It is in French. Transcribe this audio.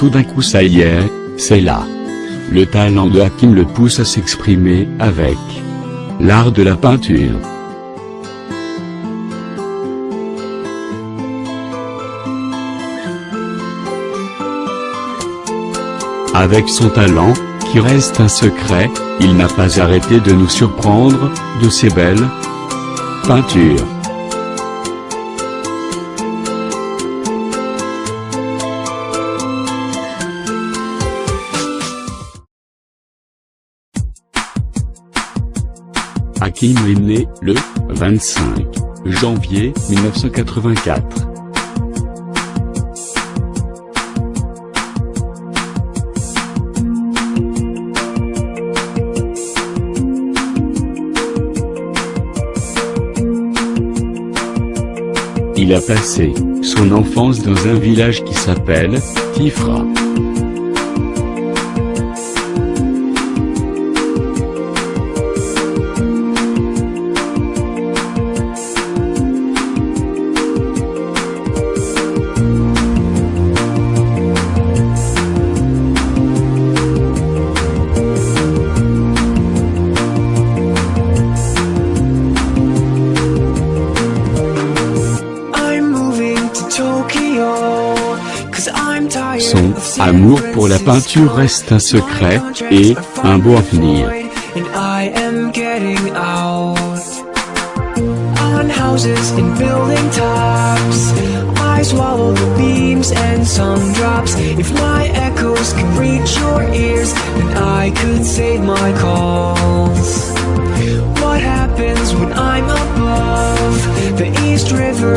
tout d'un coup ça y est, c'est là. Le talent de Hakim le pousse à s'exprimer avec l'art de la peinture. Avec son talent, qui reste un secret, il n'a pas arrêté de nous surprendre, de ses belles peintures. Hakim est né le 25 janvier 1984. Il a passé son enfance dans un village qui s'appelle Tifra. Son amour pour la peinture reste un secret, et un beau avenir. On houses and building tops, I swallow the beams and sun drops. If my echoes could reach your ears, then I could save my calls. What happens when I'm above the East River